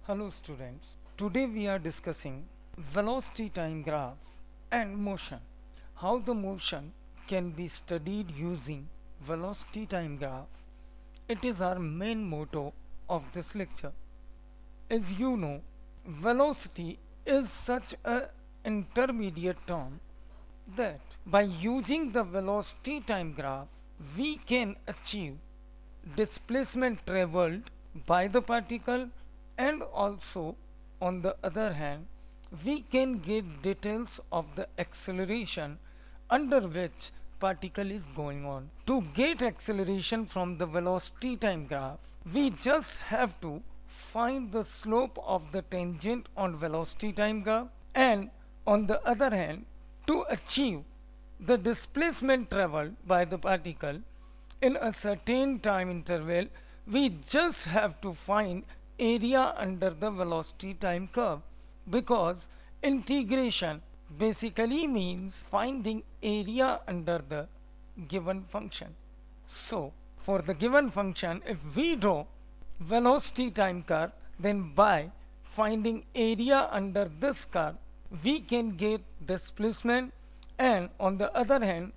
Hello students, today we are discussing velocity time graph and motion. How the motion can be studied using velocity time graph. It is our main motto of this lecture. As you know, velocity is such an intermediate term that by using the velocity time graph we can achieve displacement traveled by the particle, and also on the other hand we can get details of the acceleration under which particle is going on. To get acceleration from the velocity time graph, we just have to find the slope of the tangent on velocity time graph, and on the other hand, to achieve the displacement traveled by the particle in a certain time interval, we just have to find area under the velocity time curve, because integration basically means finding area under the given function. So for the given function, if we draw velocity time curve, then by finding area under this curve we can get displacement, and on the other hand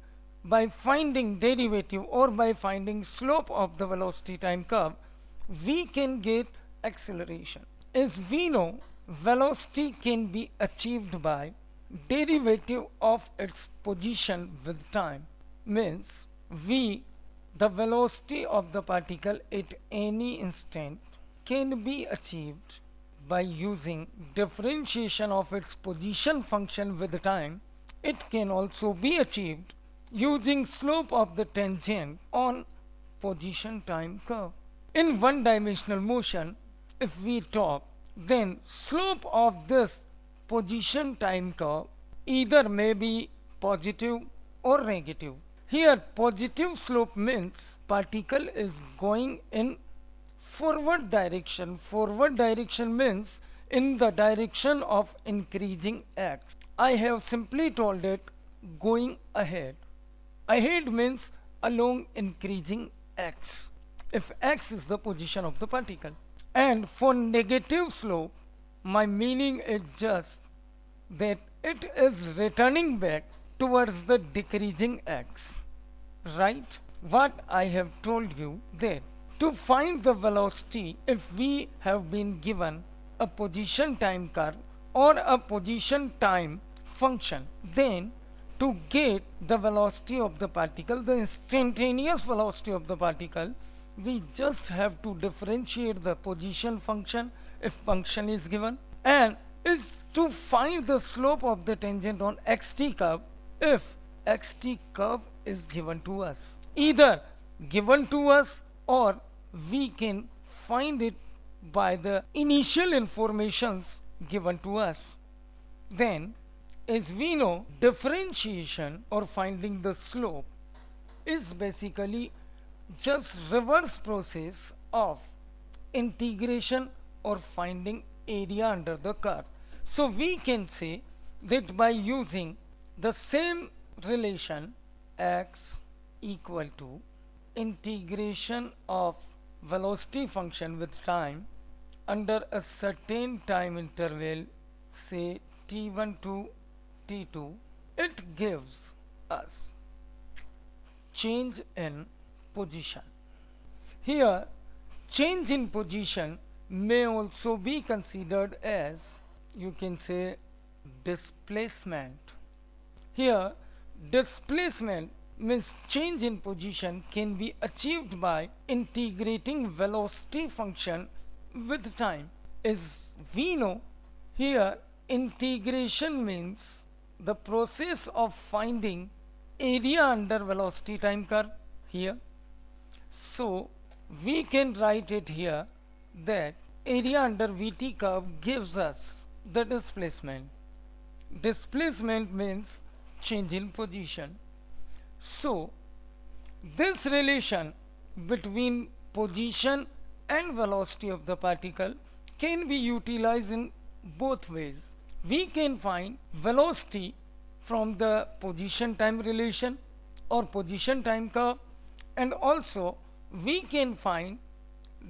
by finding derivative or by finding slope of the velocity time curve we can get acceleration. As we know, velocity can be achieved by derivative of its position with time. Means v, the velocity of the particle at any instant, can be achieved by using differentiation of its position function with time. It can also be achieved using slope of the tangent on position time curve. In one dimensional motion, if we talk, then slope of this position time curve either may be positive or negative. Here positive slope means particle is going in forward direction. Forward direction means in the direction of increasing x. I have simply told it going ahead. Ahead means along increasing x, if x is the position of the particle. And for negative slope, my meaning is just that it is returning back towards the decreasing x. Right? What I have told you, that to find the velocity, if we have been given a position time curve or a position time function, then to get the velocity of the particle, the instantaneous velocity of the particle, we just have to differentiate the position function if function is given, and is to find the slope of the tangent on xt curve if xt curve is given to us. Either given to us or we can find it by the initial informations given to us. Then, as we know, differentiation or finding the slope is basically just reverse process of integration or finding area under the curve. So we can say that by using the same relation x equal to integration of velocity function with time under a certain time interval, say t1 to t2, it gives us change in position. Here change in position may also be considered as, you can say, displacement. Here displacement means change in position can be achieved by integrating velocity function with time. As we know, here integration means the process of finding area under velocity time curve here. So we can write it here that area under Vt curve gives us the displacement. Displacement means change in position. So this relation between position and velocity of the particle can be utilized in both ways. We can find velocity from the position time relation or position time curve, and also we can find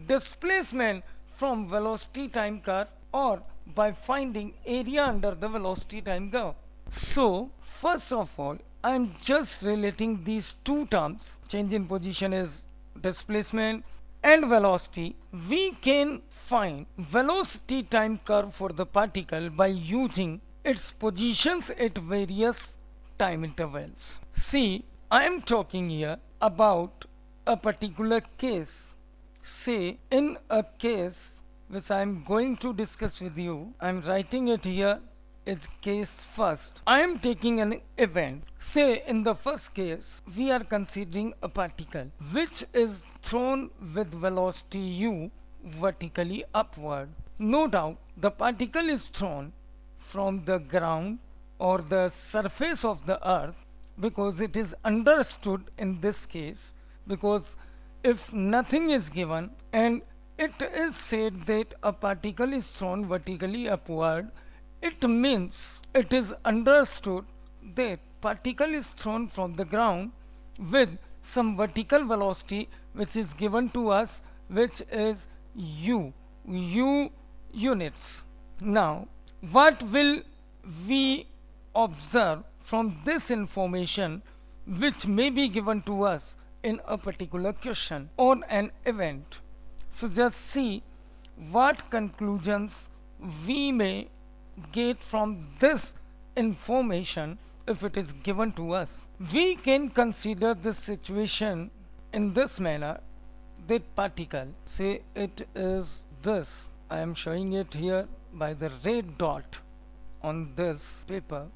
displacement from velocity time curve or by finding area under the velocity time curve. So first of all, I am just relating these two terms. Change in position is displacement and velocity. We can find velocity time curve for the particle by using its positions at various time intervals. See, I am talking here about a particular case. Say, in a case which I am going to discuss with you, I am writing it here as case first. I am taking an event. Say, in the first case, we are considering a particle which is thrown with velocity u vertically upward. No doubt, the particle is thrown from the ground or the surface of the earth, because it is understood in this case, because if nothing is given and it is said that a particle is thrown vertically upward, it means it is understood that particle is thrown from the ground with some vertical velocity which is given to us, which is u units. Now, what will we observe from this information which may be given to us in a particular question or an event? So just see what conclusions we may get from this information if it is given to us. We can consider this situation in this manner, that particle, say it is this. I am showing it here by the red dot on this paper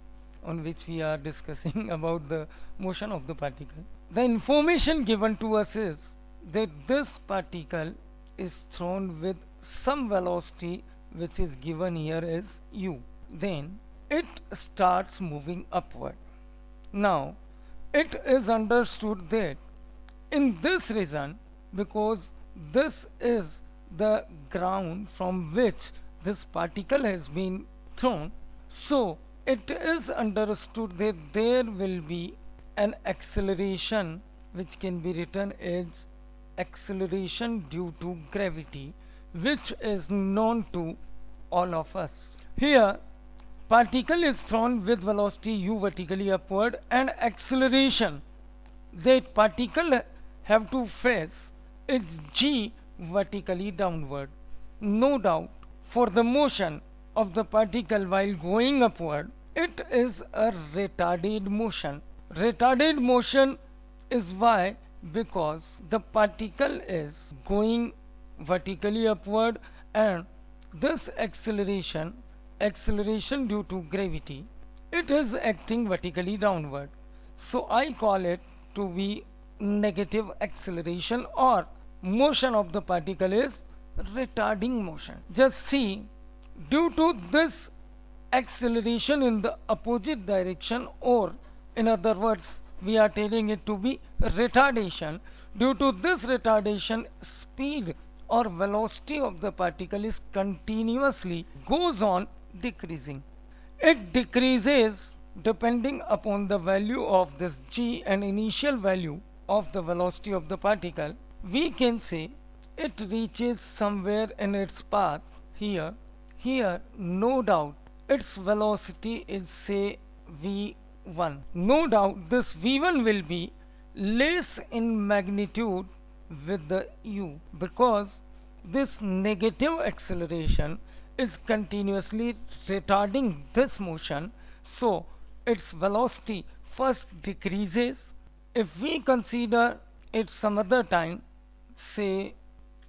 on which we are discussing about the motion of the particle. The information given to us is that this particle is thrown with some velocity which is given here as u. Then it starts moving upward. Now it is understood that in this region, because this is the ground from which this particle has been thrown, so it is understood that there will be an acceleration which can be written as acceleration due to gravity, which is known to all of us. Here, particle is thrown with velocity u vertically upward, and acceleration that particle have to face is g vertically downward. No doubt, for the motion of the particle while going upward, it is a retarded motion. Retarded motion is why, because the particle is going vertically upward, and this acceleration due to gravity, it is acting vertically downward. So I call it to be negative acceleration, or motion of the particle is retarding motion. Just see, due to this acceleration in the opposite direction, or in other words, we are telling it to be retardation, due to this retardation, speed or velocity of the particle is continuously goes on decreasing. It decreases depending upon the value of this g and initial value of the velocity of the particle. We can say it reaches somewhere in its path here. Here, no doubt, its velocity is, say, v1. No doubt this v1 will be less in magnitude with the u, because this negative acceleration is continuously retarding this motion, so its velocity first decreases. If we consider it some other time, say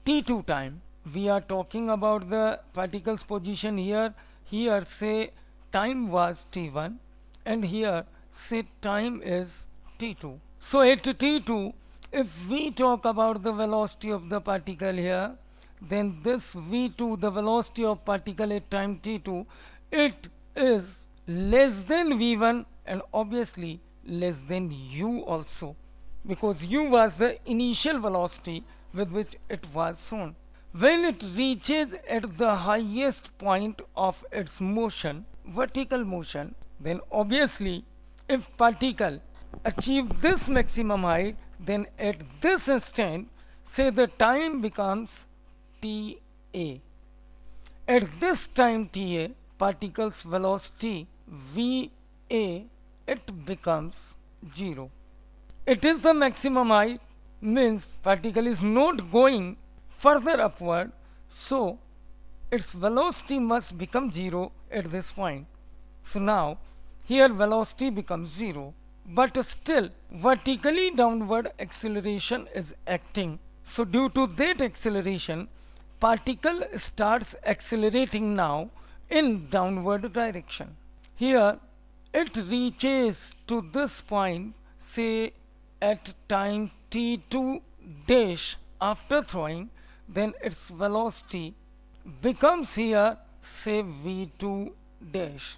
t2 time, we are talking about the particle's position here. Here say time was t1, and here say time is t2. So at t2, if we talk about the velocity of the particle here, then this v2, the velocity of particle at time t2, it is less than v1 and obviously less than u also, because u was the initial velocity with which it was thrown. When it reaches at the highest point of its motion, vertical motion, then obviously if particle achieve this maximum height, then at this instant, say the time becomes ta. At this time Ta, particle's velocity Va, it becomes 0. It is the maximum height, means particle is not going further upward, so its velocity must become 0 at this point. So now here velocity becomes 0, but still vertically downward acceleration is acting. So due to that acceleration, particle starts accelerating now in downward direction. Here it reaches to this point, say at time t2 dash after throwing, then its velocity becomes here say v2 dash.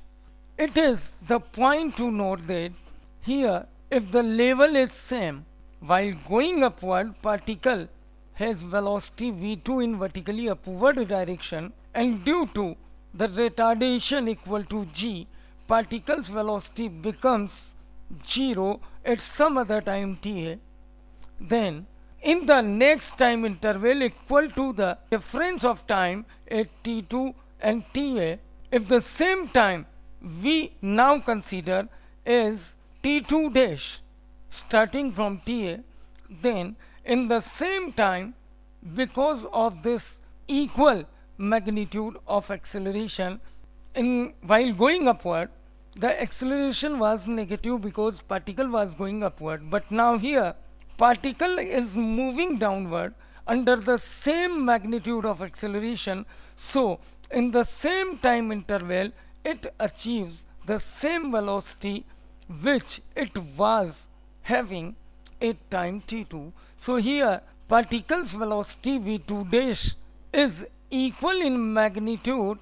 It is the point to note that here if the level is same, while going upward particle has velocity v2 in vertically upward direction, and due to the retardation equal to g, particle's velocity becomes 0 at some other time ta. Then in the next time interval equal to the difference of time at t2 and ta, if the same time we now consider as t2 dash starting from ta, then in the same time, because of this equal magnitude of acceleration while going upward, the acceleration was negative because particle was going upward, but now here particle is moving downward under the same magnitude of acceleration, so in the same time interval it achieves the same velocity which it was having at time t2. So here particle's velocity v2 dash is equal in magnitude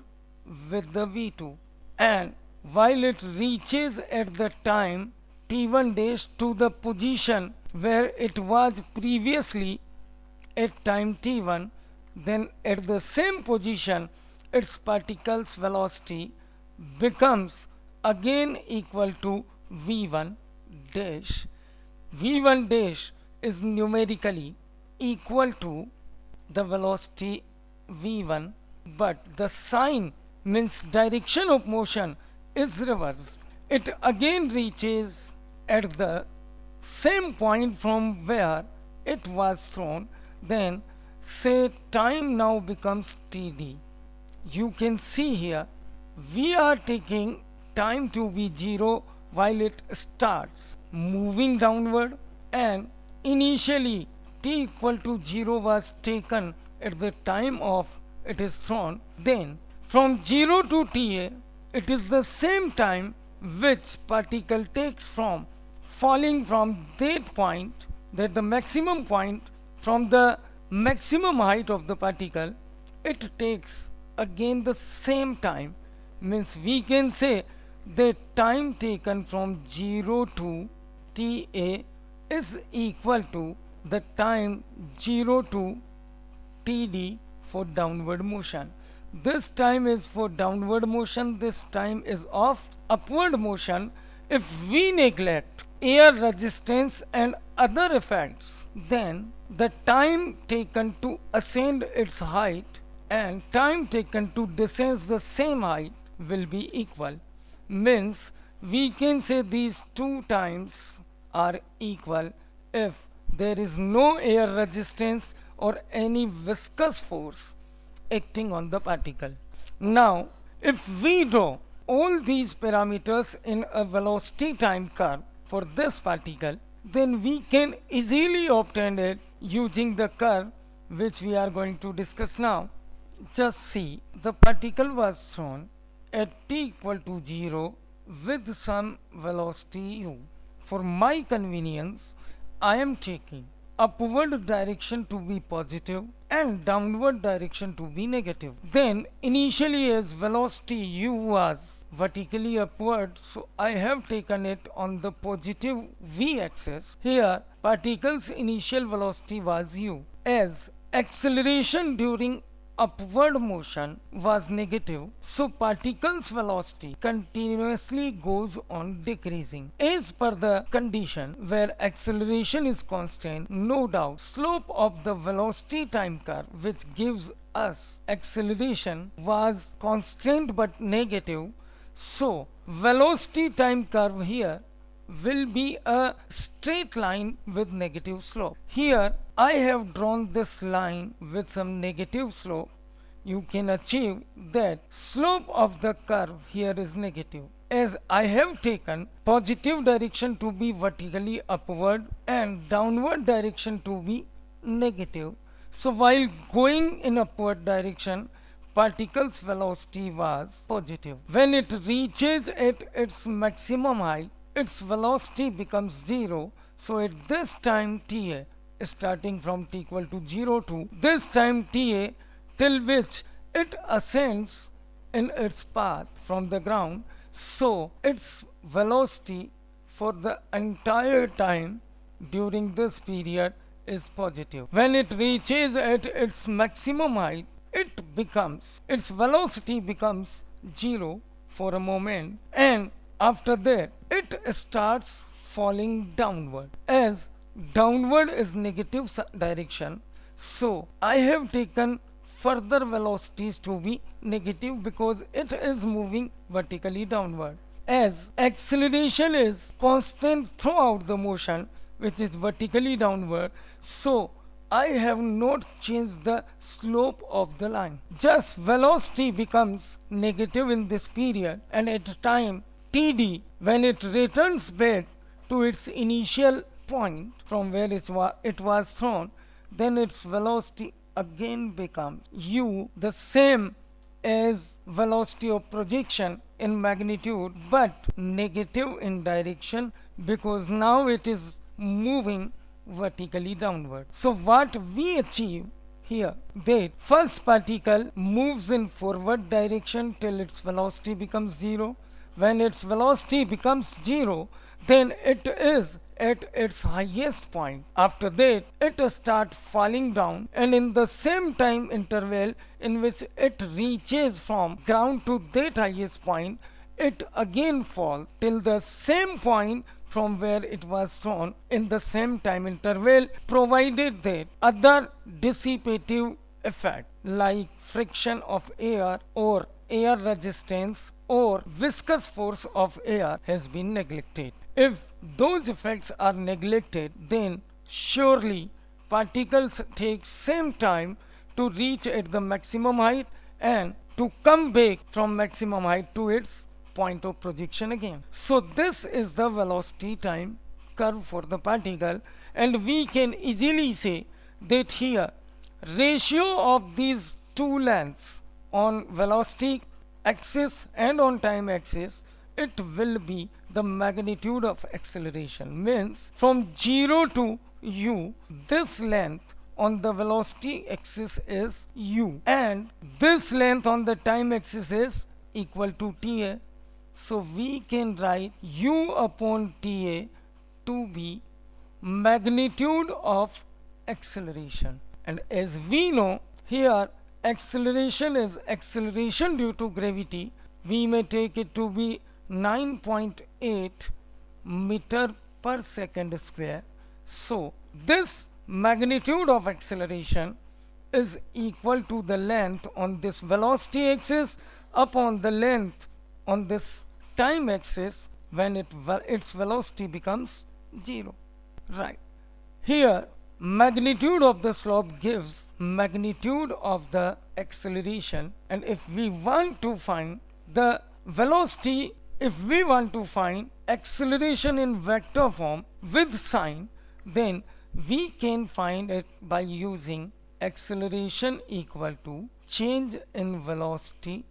with the v2, and while it reaches at the time t1 dash to the position where it was previously at time t1, then at the same position its particle's velocity becomes again equal to v1 dash. v1 dash is numerically equal to the velocity v1, but the sign means direction of motion is reversed. It again reaches at the same point from where it was thrown, then say time now becomes td. You can see here we are taking time to be 0 while it starts moving downward, and initially t equal to 0 was taken at the time of it is thrown. Then from 0 to ta, it is the same time which particle takes from falling from that point, that the maximum point from the maximum height of the particle, it takes again the same time, means we can say the time taken from 0 to ta is equal to the time 0 to td for downward motion. This time is for downward motion, this time is of upward motion. If we neglect air resistance and other effects, then the time taken to ascend its height and time taken to descend the same height will be equal. Means we can say these two times are equal if there is no air resistance or any viscous force acting on the particle. Now if we draw all these parameters in a velocity time curve for this particle, then we can easily obtain it using the curve which we are going to discuss now. Just see, the particle was thrown at t equal to 0 with some velocity u. For my convenience, I am taking upward direction to be positive and downward direction to be negative. Then initially as velocity u was vertically upward, so I have taken it on the positive v axis. Here particle's initial velocity was u. As acceleration during upward motion was negative, so particle's velocity continuously goes on decreasing. As per the condition where acceleration is constant, no doubt slope of the velocity time curve, which gives us acceleration, was constant but negative. So velocity time curve here will be a straight line with negative slope. Here I have drawn this line with some negative slope. You can achieve that slope of the curve here is negative, as I have taken positive direction to be vertically upward and downward direction to be negative. So while going in upward direction, particle's velocity was positive. When it reaches at its maximum height, its velocity becomes 0. So at this time ta, starting from t equal to 0 to this time ta, till which it ascends in its path from the ground, so its velocity for the entire time during this period is positive. When it reaches at its maximum height, its velocity becomes 0 for a moment, and after that it starts falling downward. As downward is negative direction, so I have taken further velocities to be negative because it is moving vertically downward. As acceleration is constant throughout the motion, which is vertically downward, so I have not changed the slope of the line. Just velocity becomes negative in this period, and at time td, when it returns back to its initial point from where it was thrown, then its velocity again becomes u, the same as velocity of projection in magnitude, but negative in direction, because now it is moving vertically downward. So what we achieve here, that first particle moves in forward direction till its velocity becomes 0. When its velocity becomes 0, then it is at its highest point. After that, it starts falling down, and in the same time interval in which it reaches from ground to that highest point, it again falls till the same point from where it was thrown in the same time interval, provided that other dissipative effect like friction of air or air resistance or viscous force of air has been neglected. If those effects are neglected, then surely particles take same time to reach at the maximum height and to come back from maximum height to its point of projection again. So this is the velocity time curve for the particle, and we can easily say that here ratio of these two lengths on velocity axis and on time axis, it will be the magnitude of acceleration. Means from 0 to u, this length on the velocity axis is u, and this length on the time axis is equal to ta. So we can write u upon ta to be magnitude of acceleration. And as we know, here acceleration is acceleration due to gravity. We may take it to be 9.8 meter per second square. So this magnitude of acceleration is equal to the length on this velocity axis upon the length on this time axis when its velocity becomes 0. Right. Here magnitude of the slope gives magnitude of the acceleration, and if we want to find the velocity, if we want to find acceleration in vector form with sign, then we can find it by using acceleration equal to change in velocity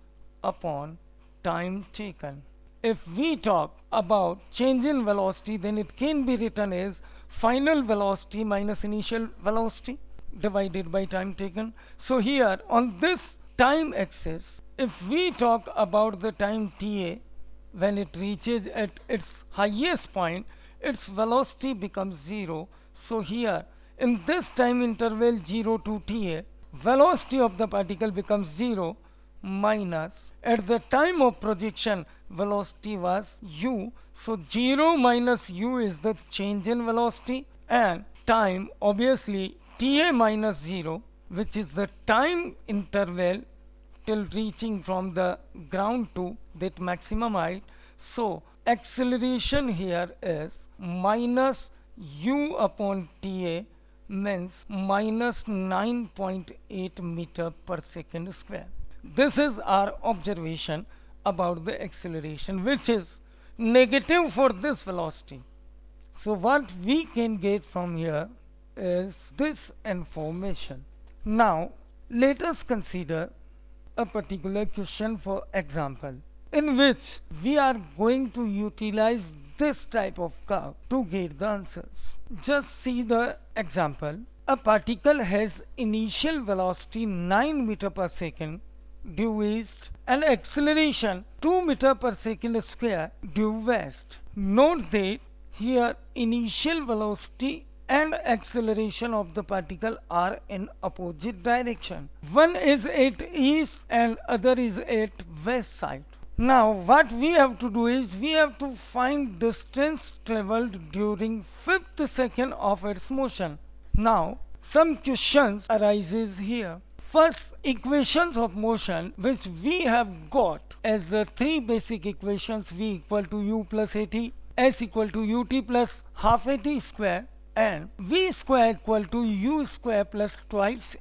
upon time taken. If we talk about change in velocity, then it can be written as final velocity minus initial velocity divided by time taken. So here on this time axis, if we talk about the time ta, when it reaches at its highest point, its velocity becomes 0. So here in this time interval 0 to ta, velocity of the particle becomes 0 minus, at the time of projection velocity was u, so 0 minus u is the change in velocity, and time obviously ta minus 0, which is the time interval till reaching from the ground to that maximum height. So acceleration here is minus u upon ta, means minus 9.8 meter per second square. This is our observation about the acceleration, which is negative for this velocity. So what we can get from here is this information. Now let us consider a particular question for example, in which we are going to utilize this type of curve to get the answers. Just see the example. A particle has initial velocity 9 meter per second due east and acceleration 2 meter per second square due west. Note that here initial velocity and acceleration of the particle are in opposite direction. One is at east and other is at west side. Now what we have to do is we have to find distance traveled during 5th second of its motion. Now some questions arises here. First, equations of motion which we have got as the three basic equations: v equal to u plus at, s equal to ut plus half at square, and v square equal to u square plus twice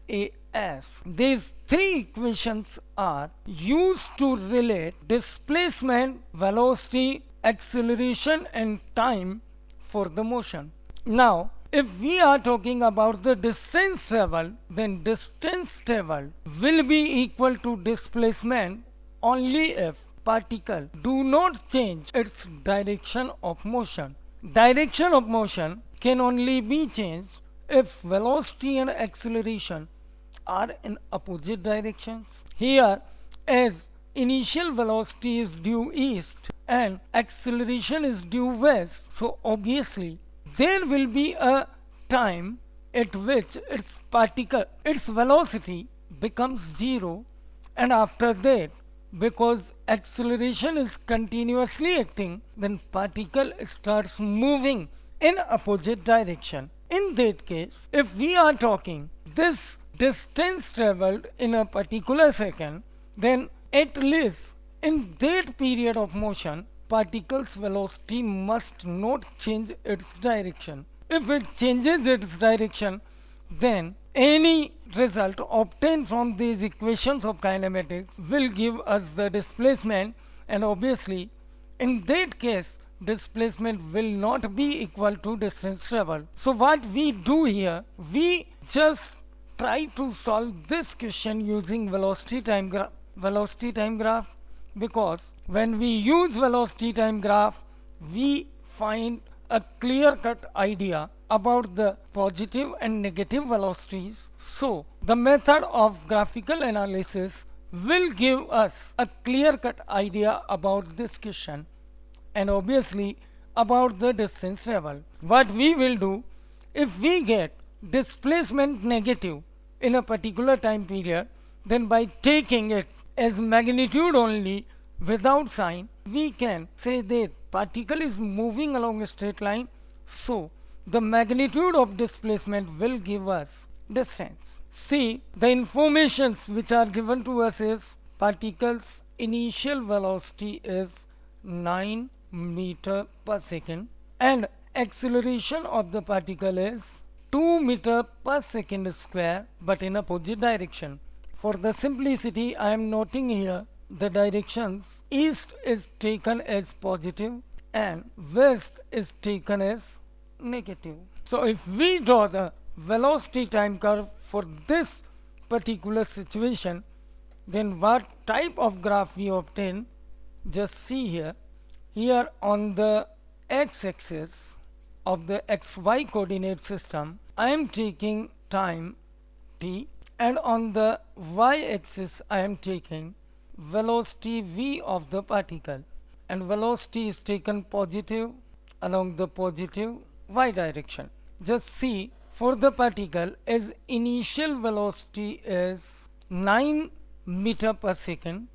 as. These three equations are used to relate displacement, velocity, acceleration and time for the motion. Now if we are talking about the distance traveled, then distance traveled will be equal to displacement only if particle do not change its direction of motion. Direction of motion can only be changed if velocity and acceleration are in opposite directions. Here, as initial velocity is due east and acceleration is due west, so obviously there will be a time at which its velocity becomes 0, and after that, because acceleration is continuously acting, then particle starts moving in opposite direction. In that case, if we are talking this distance traveled in a particular second, then at least in that period of motion, particle's velocity must not change its direction. If it changes its direction, then any result obtained from these equations of kinematics will give us the displacement, and obviously in that case displacement will not be equal to distance traveled. So what we do here, we just try to solve this question using velocity time graph, because when we use velocity time graph we find a clear cut idea about the positive and negative velocities. So the method of graphical analysis will give us a clear cut idea about this question and obviously about the distance traveled. What we will do, if we get displacement negative in a particular time period, then by taking it as magnitude only without sign, we can say that particle is moving along a straight line, so the magnitude of displacement will give us distance. See, the informations which are given to us is particle's initial velocity is 9 meter per second and acceleration of the particle is 2 meter per second square, but in opposite direction. For the simplicity, I am noting here the directions. East is taken as positive and west is taken as negative. So if we draw the velocity time curve for this particular situation, then what type of graph we obtain? Just see here. Here on the x-axis of the xy coordinate system, I am taking time t, and on the y-axis I am taking velocity v of the particle, and velocity is taken positive along the positive y direction. Just see for the particle as initial velocity is 9 meter per second,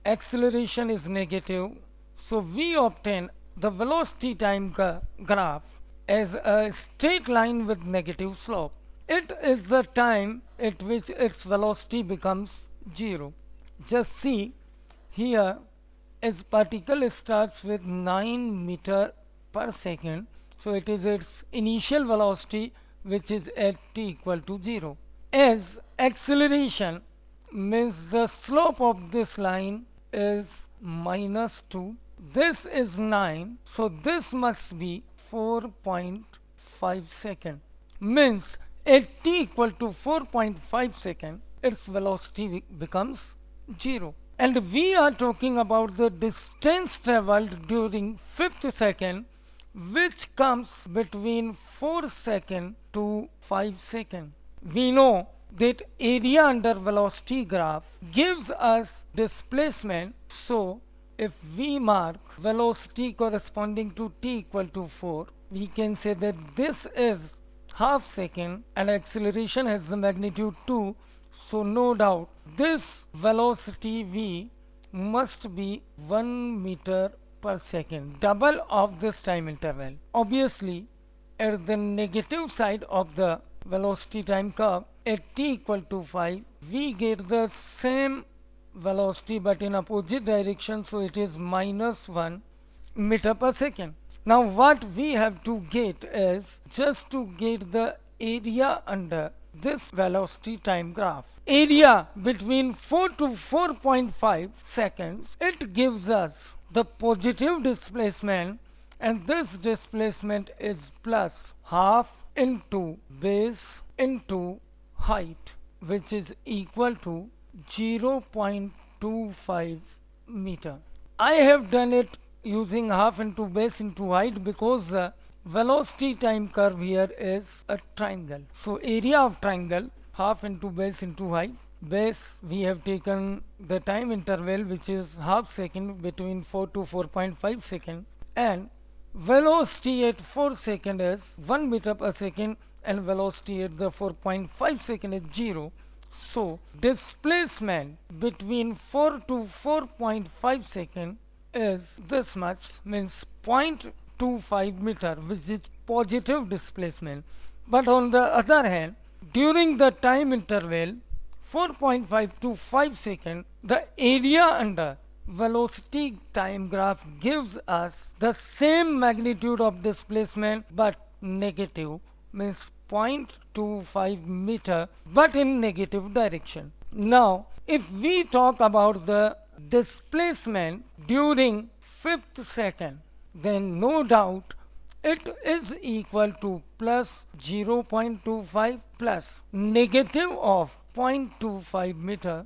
acceleration is negative, so we obtain the velocity time graph as a straight line with negative slope. It is the time at which its velocity becomes 0. Just see here, as particle starts with 9 meter per second, so it is its initial velocity which is at t equal to 0. As acceleration means the slope of this line is minus 2, this is 9, so this must be 4.5 second, means at t equal to 4.5 second its velocity becomes 0. And we are talking about the distance travelled during 5th second, which comes between 4 second to 5 second. We know that area under velocity graph gives us displacement, so if we mark velocity corresponding to t equal to 4, we can say that this is half second and acceleration has the magnitude 2, so no doubt this velocity v must be 1 meter per second, double of this time interval. Obviously, at the negative side of the velocity time curve, at t equal to 5, we get the same velocity but in opposite direction, so it is minus 1 meter per second. Now what we have to get is just to get the area under this velocity time graph. Area between 4 to 4.5 seconds, it gives us the positive displacement, and this displacement is plus half into base into height, which is equal to 0.25 meter. I have done it using half into base into height because the velocity time curve here is a triangle. So area of triangle, half into base into height. Base, we have taken the time interval which is half second between 4 to 4.5 second, and velocity at 4 second is 1 meter per second and velocity at the 4.5 second is 0. So displacement between 4 to 4.5 second is this much, means 0.25 meter, which is positive displacement. But on the other hand, during the time interval 4.5 to 5 second, the area under velocity time graph gives us the same magnitude of displacement but negative, means 0.25 meter but in negative direction. Now if we talk about the displacement during 5th second, then no doubt it is equal to plus 0.25 plus negative of 0.25 meter,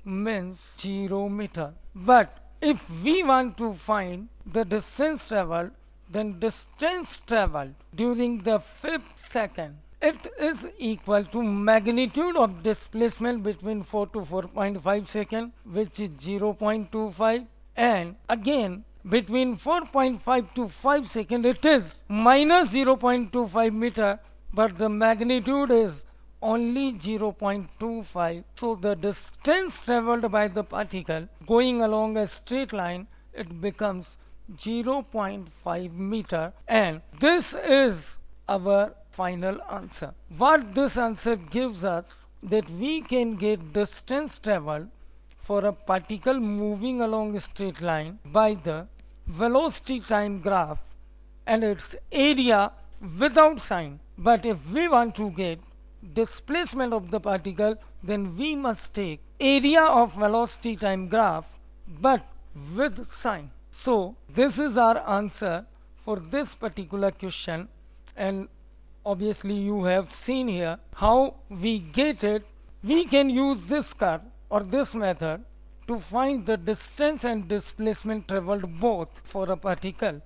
means 0 meter. But if we want to find the distance travelled, then distance travelled during the 5th second, it is equal to magnitude of displacement between 4 to 4.5 second, which is 0.25, and again between 4.5 to 5 second it is minus 0.25 meter, but the magnitude is only 0.25. So the distance travelled by the particle going along a straight line, it becomes 0.5 meter, and this is our final answer. What this answer gives us, that we can get distance travelled for a particle moving along a straight line by the velocity time graph and its area without sign. But if we want to get displacement of the particle, then we must take area of velocity time graph but with sign. So this is our answer for this particular question, and obviously you have seen here how we get it. We can use this curve or this method to find the distance and displacement travelled both for a particle.